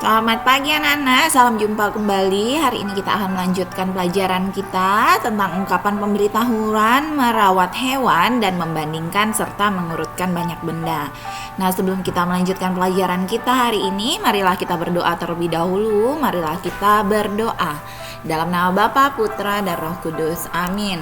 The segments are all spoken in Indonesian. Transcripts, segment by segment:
Selamat pagi anak-anak, salam jumpa kembali. Hari ini kita akan melanjutkan pelajaran kita tentang ungkapan pemberitahuan, merawat hewan, dan membandingkan serta mengurutkan banyak benda. Nah, sebelum kita melanjutkan pelajaran kita hari ini, marilah kita berdoa terlebih dahulu. Marilah kita berdoa. Dalam nama Bapa, Putra, dan Roh Kudus. Amin.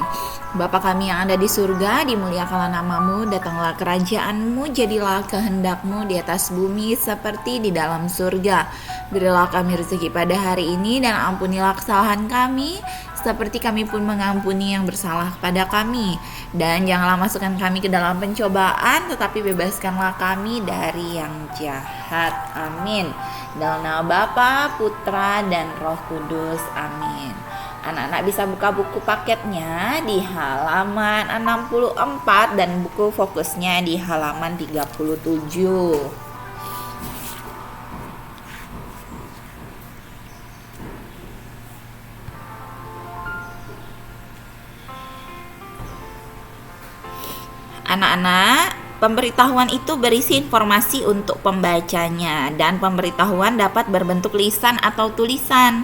Bapa kami yang ada di surga, dimuliakanlah namamu, datanglah kerajaanmu, jadilah kehendakmu di atas bumi seperti di dalam surga. Berilah kami rezeki pada hari ini dan ampunilah kesalahan kami, seperti kami pun mengampuni yang bersalah kepada kami. Dan janganlah masukkan kami ke dalam pencobaan, tetapi bebaskanlah kami dari yang jahat. Amin. Dalam nama Bapa, Putra, dan Roh Kudus. Amin. Anak-anak bisa buka buku paketnya di halaman 64 dan buku fokusnya di halaman 37. Anak-anak, pemberitahuan itu berisi informasi untuk pembacanya dan pemberitahuan dapat berbentuk lisan atau tulisan.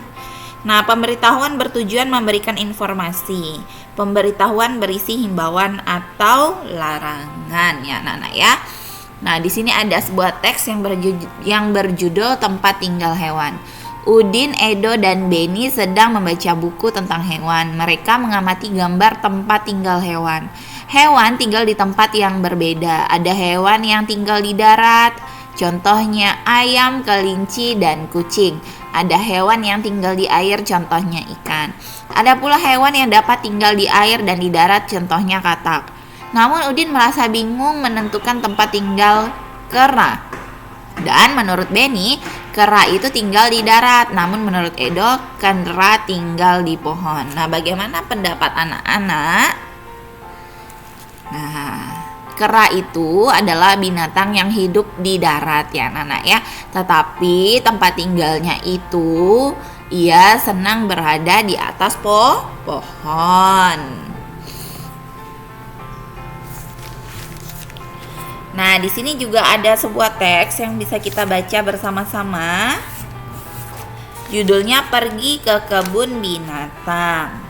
Nah, pemberitahuan bertujuan memberikan informasi. Pemberitahuan berisi himbauan atau larangan ya anak-anak ya. Nah, di sini ada sebuah teks yang berjudul Tempat Tinggal Hewan. Udin, Edo, dan Beni sedang membaca buku tentang hewan. Mereka mengamati gambar tempat tinggal hewan. Hewan tinggal di tempat yang berbeda. Ada hewan yang tinggal di darat, contohnya ayam, kelinci, dan kucing. Ada hewan yang tinggal di air, contohnya ikan. Ada pula hewan yang dapat tinggal di air dan di darat, contohnya katak. Namun Udin merasa bingung menentukan tempat tinggal kera. Dan menurut Beni, kera itu tinggal di darat. Namun menurut Edo, kera tinggal di pohon. Nah, bagaimana pendapat anak-anak? Nah, kera itu adalah binatang yang hidup di darat ya anak-anak ya. Tetapi tempat tinggalnya itu ia senang berada di atas pohon. Nah, di sini juga ada sebuah teks yang bisa kita baca bersama-sama. Judulnya Pergi ke Kebun Binatang.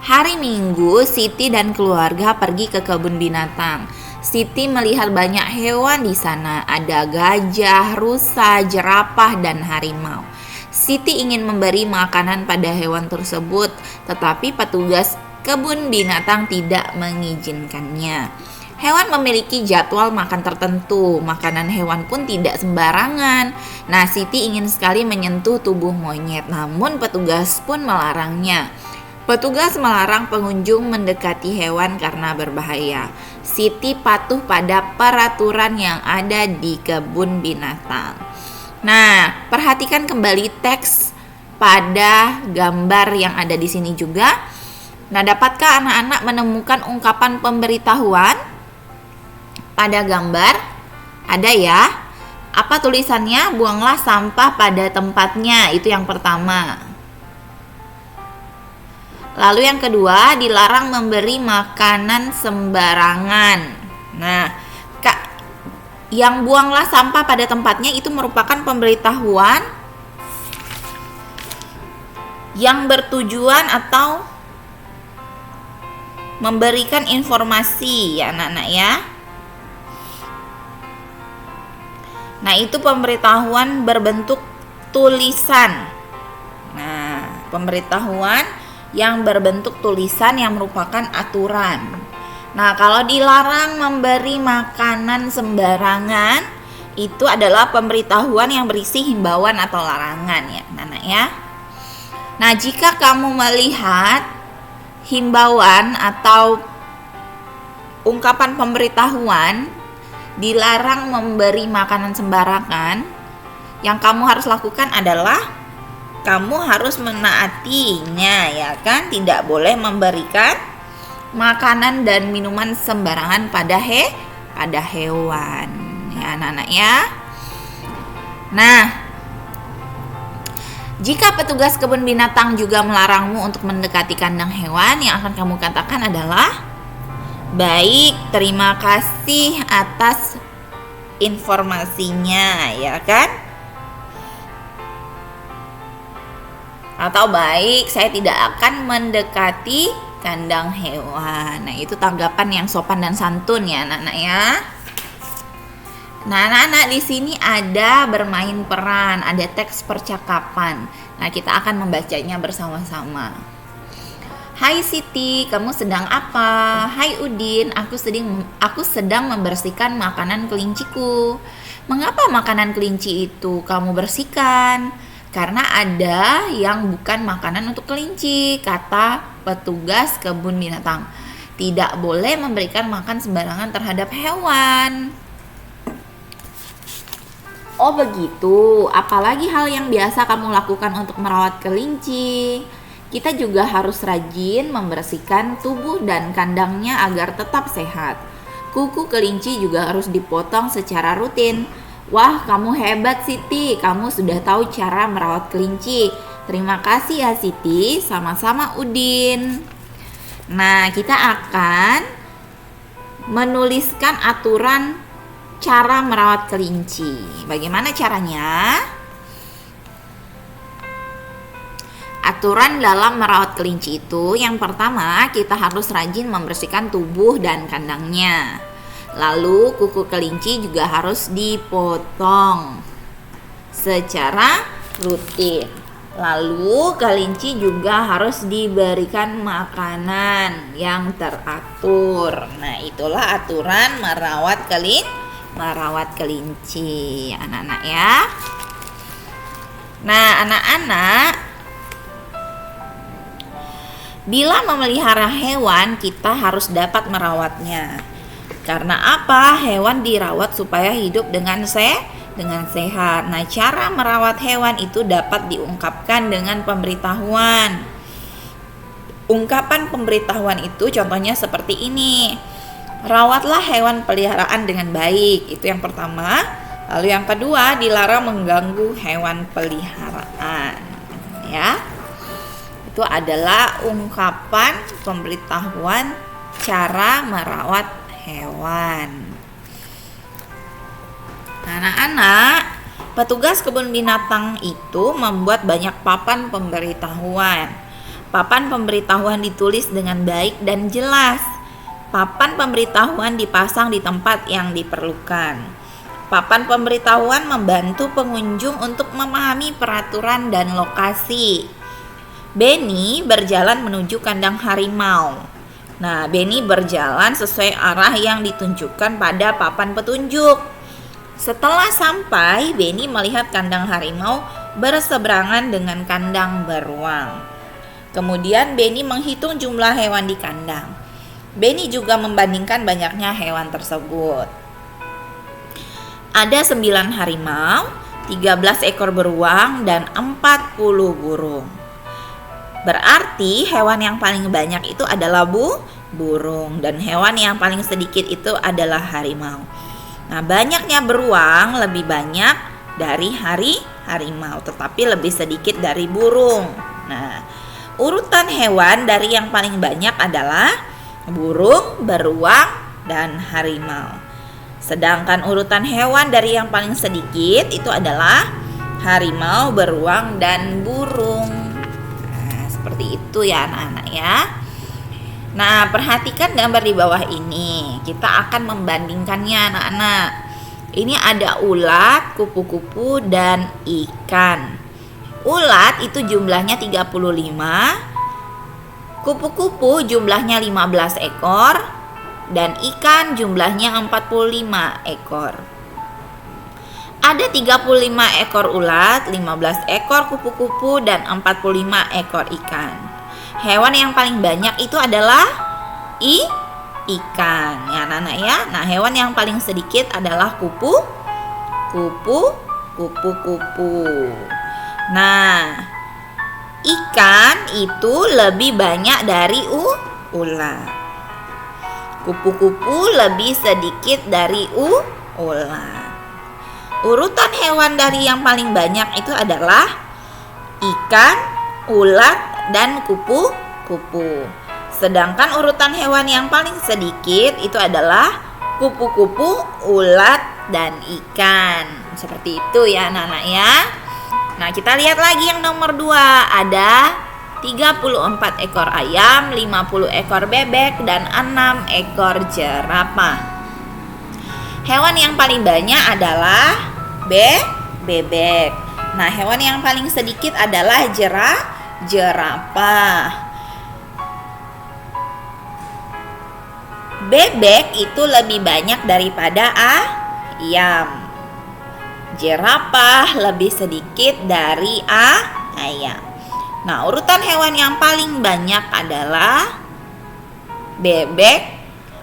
Hari Minggu, Siti dan keluarga pergi ke kebun binatang. Siti melihat banyak hewan di sana. Ada gajah, rusa, jerapah, dan harimau. Siti ingin memberi makanan pada hewan tersebut, tetapi petugas kebun binatang tidak mengizinkannya. Hewan memiliki jadwal makan tertentu. Makanan hewan pun tidak sembarangan. Nah, Siti ingin sekali menyentuh tubuh monyet, namun petugas pun melarangnya. Petugas melarang pengunjung mendekati hewan karena berbahaya. Siti patuh pada peraturan yang ada di kebun binatang. Nah, perhatikan kembali teks pada gambar yang ada di sini juga. Nah, dapatkah anak-anak menemukan ungkapan pemberitahuan pada gambar? Ada ya. Apa tulisannya? Buanglah sampah pada tempatnya. Itu yang pertama. Lalu yang kedua, dilarang memberi makanan sembarangan. Nah, yang buanglah sampah pada tempatnya itu merupakan pemberitahuan yang bertujuan atau memberikan informasi ya anak-anak ya. Nah, itu pemberitahuan berbentuk tulisan. Nah, pemberitahuan yang berbentuk tulisan yang merupakan aturan. Nah, kalau dilarang memberi makanan sembarangan, itu adalah pemberitahuan yang berisi himbauan atau larangan ya, anak-anak ya. Nah, jika kamu melihat himbauan atau ungkapan pemberitahuan dilarang memberi makanan sembarangan, yang kamu harus lakukan adalah kamu harus menaatinya ya kan, tidak boleh memberikan makanan dan minuman sembarangan pada hewan ya anak-anak ya. Nah, jika petugas kebun binatang juga melarangmu untuk mendekati kandang hewan, yang akan kamu katakan adalah baik, terima kasih atas informasinya ya kan. Atau baik, saya tidak akan mendekati kandang hewan. Nah, itu tanggapan yang sopan dan santun ya, anak-anak ya. Nah, anak-anak di sini ada bermain peran, ada teks percakapan. Nah, kita akan membacanya bersama-sama. Hai Siti, kamu sedang apa? Hai Udin, aku sedang membersihkan makanan kelinciku. Mengapa makanan kelinci itu kamu bersihkan? Karena ada yang bukan makanan untuk kelinci, kata petugas kebun binatang. Tidak boleh memberikan makan sembarangan terhadap hewan. Oh begitu, apalagi hal yang biasa kamu lakukan untuk merawat kelinci? Kita juga harus rajin membersihkan tubuh dan kandangnya agar tetap sehat. Kuku kelinci juga harus dipotong secara rutin. Wah, kamu hebat Siti, kamu sudah tahu cara merawat kelinci. Terima kasih ya Siti, sama-sama Udin. Nah, kita akan menuliskan aturan cara merawat kelinci. Bagaimana caranya? Aturan dalam merawat kelinci itu, yang pertama kita harus rajin membersihkan tubuh dan kandangnya. Lalu kuku kelinci juga harus dipotong secara rutin. Lalu kelinci juga harus diberikan makanan yang teratur. Nah, itulah aturan merawat kelinci, anak-anak ya. Nah, anak-anak, bila memelihara hewan, kita harus dapat merawatnya. Karena apa? Hewan dirawat supaya hidup dengan sehat. Nah, cara merawat hewan itu dapat diungkapkan dengan pemberitahuan. Ungkapan pemberitahuan itu contohnya seperti ini. Rawatlah hewan peliharaan dengan baik. Itu yang pertama. Lalu yang kedua, dilarang mengganggu hewan peliharaan. Ya. Itu adalah ungkapan pemberitahuan cara merawat hewan. Anak-anak, petugas kebun binatang itu membuat banyak papan pemberitahuan. Papan pemberitahuan ditulis dengan baik dan jelas. Papan pemberitahuan dipasang di tempat yang diperlukan. Papan pemberitahuan membantu pengunjung untuk memahami peraturan dan lokasi. Benny berjalan menuju kandang harimau. Nah, Benny berjalan sesuai arah yang ditunjukkan pada papan petunjuk. Setelah sampai, Benny melihat kandang harimau berseberangan dengan kandang beruang. Kemudian Benny menghitung jumlah hewan di kandang. Benny juga membandingkan banyaknya hewan tersebut. Ada 9 harimau, 13 ekor beruang, dan 40 burung. Berarti hewan yang paling banyak itu adalah burung, dan hewan yang paling sedikit itu adalah harimau. Nah, banyaknya beruang lebih banyak dari harimau, tetapi lebih sedikit dari burung. Nah, urutan hewan dari yang paling banyak adalah burung, beruang, dan harimau. Sedangkan urutan hewan dari yang paling sedikit itu adalah harimau, beruang, dan burung. Seperti itu ya anak-anak ya. Nah, perhatikan gambar di bawah ini. Kita akan membandingkannya anak-anak. Ini ada ulat, kupu-kupu, dan ikan. Ulat itu jumlahnya 35, kupu-kupu jumlahnya 15 ekor, dan ikan jumlahnya 45 ekor. Ada 35 ekor ulat, 15 ekor kupu-kupu, dan 45 ekor ikan. Hewan yang paling banyak itu adalah ikan ya anak-anak ya. Nah, hewan yang paling sedikit adalah kupu-kupu. Nah, ikan itu lebih banyak dari ulat. Kupu-kupu lebih sedikit dari ulat. Urutan hewan dari yang paling banyak itu adalah ikan, ulat, dan kupu-kupu. Sedangkan urutan hewan yang paling sedikit itu adalah kupu-kupu, ulat, dan ikan. Seperti itu ya anak-anak ya. Nah, kita lihat lagi yang nomor 2. Ada 34 ekor ayam, 50 ekor bebek, dan 6 ekor jerapah. Hewan yang paling banyak adalah bebek. Nah, hewan yang paling sedikit adalah jerapah. Bebek itu lebih banyak daripada ayam. Jerapah lebih sedikit dari ayam. Nah, urutan hewan yang paling banyak adalah bebek,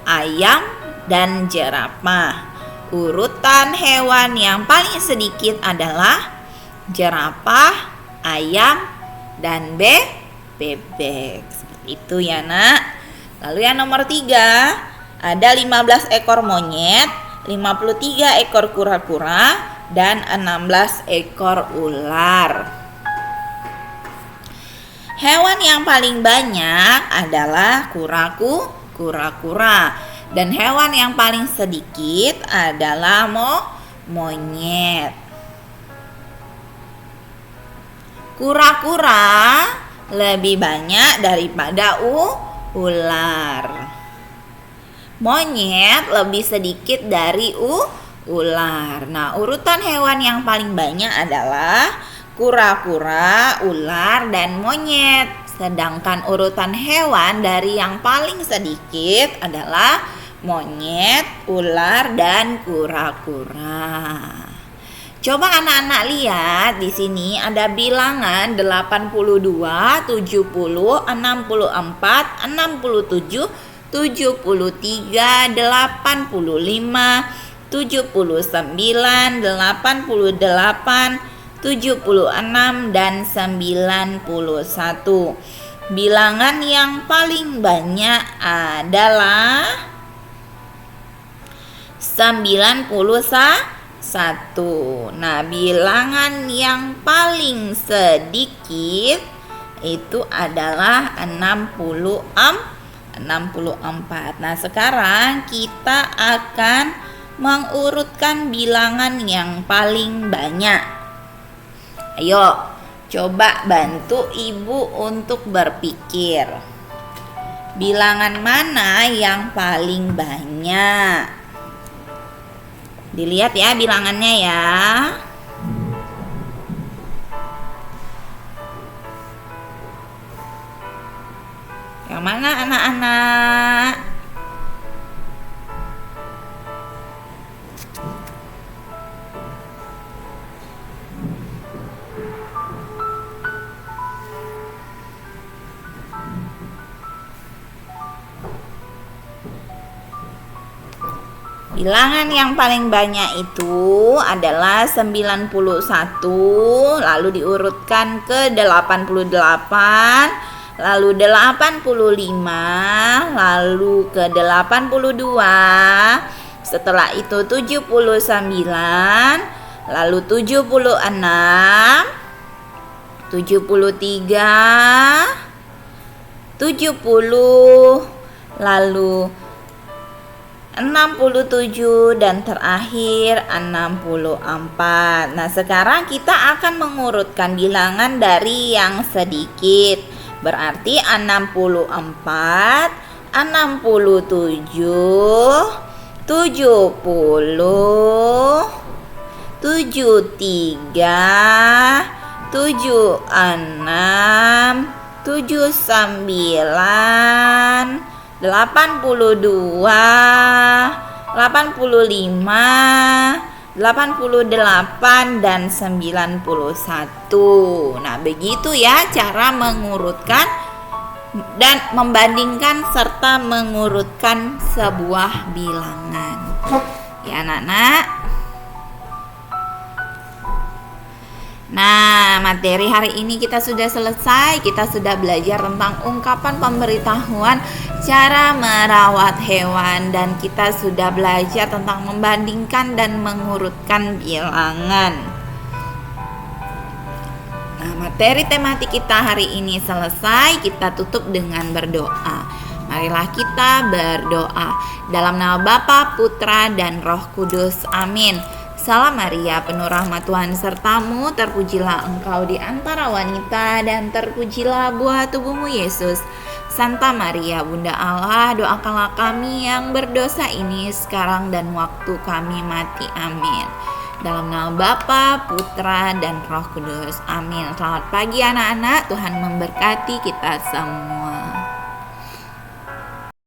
ayam, dan jerapah. Urutan hewan yang paling sedikit adalah jerapah, ayam, dan bebek. Seperti itu ya, Nak. Lalu yang nomor 3, ada 15 ekor monyet, 53 ekor kura-kura, dan 16 ekor ular. Hewan yang paling banyak adalah kura-kura, dan hewan yang paling sedikit adalah monyet. Kura-kura lebih banyak daripada ular. Monyet lebih sedikit dari ular. Nah, urutan hewan yang paling banyak adalah kura-kura, ular, dan monyet. Sedangkan urutan hewan dari yang paling sedikit adalah monyet, ular, dan kura-kura. Coba anak-anak lihat, di sini ada bilangan 82, 70, 64, 67, 73, 85, 79, 88, 76, dan 91. Bilangan yang paling banyak adalah 91. Nah, bilangan yang paling sedikit itu adalah 64. Nah, sekarang kita akan mengurutkan bilangan yang paling banyak. Ayo, coba bantu ibu untuk berpikir. Bilangan mana yang paling banyak? Dilihat ya bilangannya ya. Yang mana anak-anak? Bilangan yang paling banyak itu adalah 91, lalu diurutkan ke 88, lalu 85, lalu ke 82, setelah itu 79, lalu 76, 73, 70, lalu 67, dan terakhir 64. Nah, sekarang kita akan mengurutkan bilangan dari yang sedikit. Berarti 64, 67, 70, 73, 76, 79, 82, 85, 88, dan 91. Nah, begitu ya cara mengurutkan dan membandingkan serta mengurutkan sebuah bilangan. Ya, anak-anak. Nah, materi hari ini kita sudah selesai. Kita sudah belajar tentang ungkapan pemberitahuan cara merawat hewan, dan kita sudah belajar tentang membandingkan dan mengurutkan bilangan. Nah, materi tematik kita hari ini selesai. Kita tutup dengan berdoa. Marilah kita berdoa. Dalam nama Bapa, Putra, dan Roh Kudus. Amin. Salam Maria, penuh rahmat Tuhan sertamu, terpujilah engkau di antara wanita dan terpujilah buah tubuhmu Yesus. Santa Maria, Bunda Allah, doakanlah kami yang berdosa ini sekarang dan waktu kami mati. Amin. Dalam nama Bapa, Putra, dan Roh Kudus. Amin. Selamat pagi anak-anak, Tuhan memberkati kita semua.